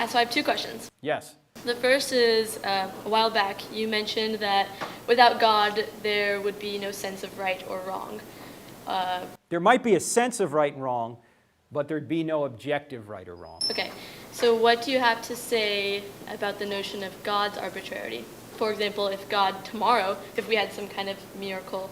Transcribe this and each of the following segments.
So I have two questions. Yes. The first is, a while back, you mentioned that without God, there would be no sense of right or wrong. There might be a sense of right and wrong, but there'd be no objective right or wrong. Okay, so what do you have to say about the notion of God's arbitrarity? For example, if God tomorrow, if we had some kind of miracle,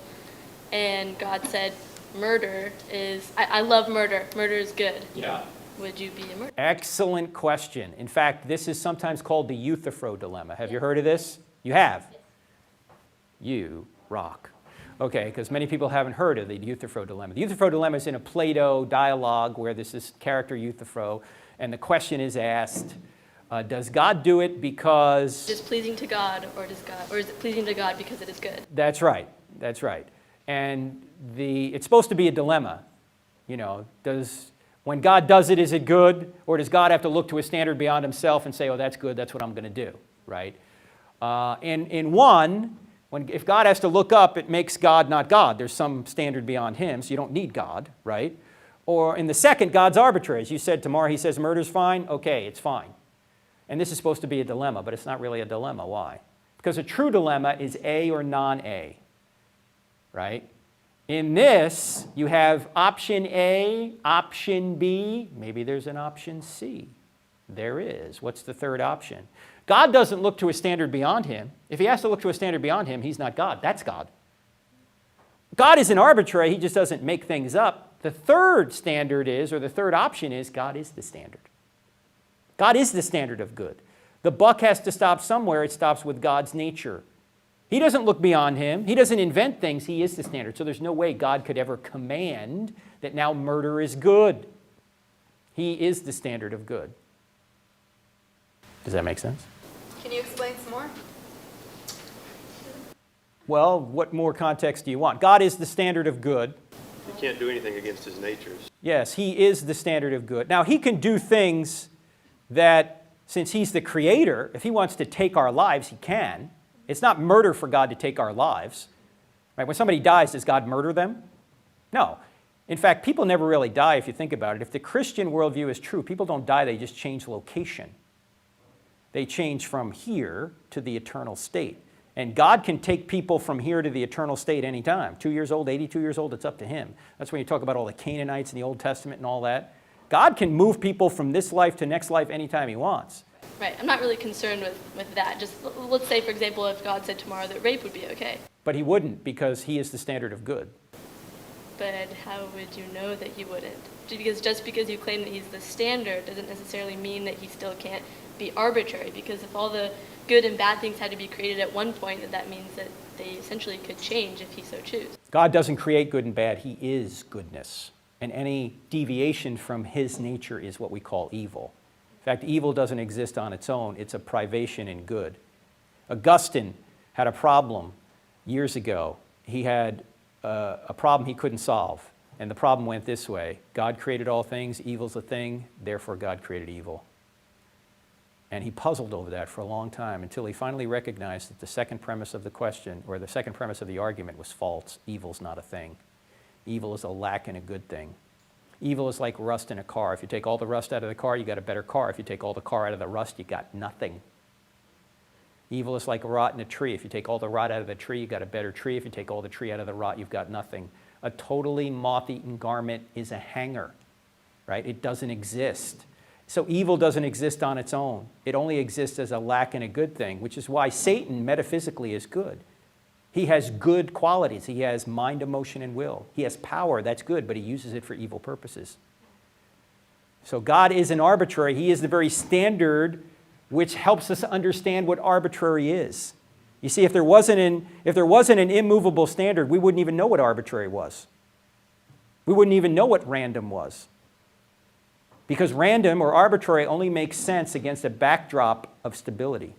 and God said, murder is, I love murder is good. Yeah. Would you be a murderer? Excellent question. In fact, this is sometimes called the Euthyphro dilemma. Have you heard of this? You have? Yes. You rock. Okay, because many people haven't heard of the Euthyphro dilemma. The Euthyphro dilemma is in a Plato dialogue where there's this character Euthyphro, and the question is asked, does God do it because... Is it pleasing to God, or is it pleasing to God because it is good? That's right. That's right. And it's supposed to be a dilemma. You know, when God does it, is it good? Or does God have to look to a standard beyond himself and say, oh, that's good, that's what I'm going to do, right? In one, if God has to look up, it makes God not God. There's some standard beyond him, so you don't need God, right? Or in the second, God's arbitrary. As you said, tomorrow he says murder's fine. Okay, it's fine. And this is supposed to be a dilemma, but it's not really a dilemma. Why? Because a true dilemma is A or non-A, right? In this, you have option A, option B, maybe there's an option C. There is. What's the third option? God doesn't look to a standard beyond him. If he has to look to a standard beyond him, he's not God. That's God. God isn't arbitrary. He just doesn't make things up. The third standard is, or the third option is, God is the standard. God is the standard of good. The buck has to stop somewhere. It stops with God's nature. He doesn't look beyond him. He doesn't invent things. He is the standard. So there's no way God could ever command that now murder is good. He is the standard of good. Does that make sense? Can you explain some more? Well, what more context do you want? God is the standard of good. He can't do anything against his natures. Yes, he is the standard of good. Now, he can do things that, since he's the creator, if he wants to take our lives, he can. It's not murder for God to take our lives. Right? When somebody dies, does God murder them? No. In fact, people never really die if you think about it. If the Christian worldview is true, people don't die, they just change location. They change from here to the eternal state. And God can take people from here to the eternal state anytime. 2 years old, 82 years old, it's up to him. That's when you talk about all the Canaanites in the Old Testament and all that. God can move people from this life to next life anytime he wants. Right, I'm not really concerned with that. Just let's say, for example, if God said tomorrow that rape would be okay. But he wouldn't, because he is the standard of good. But how would you know that he wouldn't? Because just because you claim that he's the standard doesn't necessarily mean that he still can't be arbitrary. Because if all the good and bad things had to be created at one point, that means that they essentially could change if he so choose. God doesn't create good and bad. He is goodness. And any deviation from his nature is what we call evil. In fact, evil doesn't exist on its own. It's a privation in good. Augustine had a problem years ago. He had a problem he couldn't solve. And the problem went this way. God created all things. Evil's a thing. Therefore, God created evil. And he puzzled over that for a long time until he finally recognized that the second premise of the question, or the second premise of the argument, was false. Evil's not a thing. Evil is a lack in a good thing. Evil is like rust in a car. If you take all the rust out of the car, you got a better car. If you take all the car out of the rust, you got nothing. Evil is like rot in a tree. If you take all the rot out of the tree, you got a better tree. If you take all the tree out of the rot, you've got nothing. A totally moth-eaten garment is a hanger, right? It doesn't exist. So evil doesn't exist on its own. It only exists as a lack in a good thing, which is why Satan metaphysically is good. He has good qualities. He has mind, emotion, and will. He has power. That's good, but he uses it for evil purposes. So God isn't arbitrary. He is the very standard which helps us understand what arbitrary is. You see, if there wasn't an immovable standard, we wouldn't even know what arbitrary was. We wouldn't even know what random was. Because random or arbitrary only makes sense against a backdrop of stability.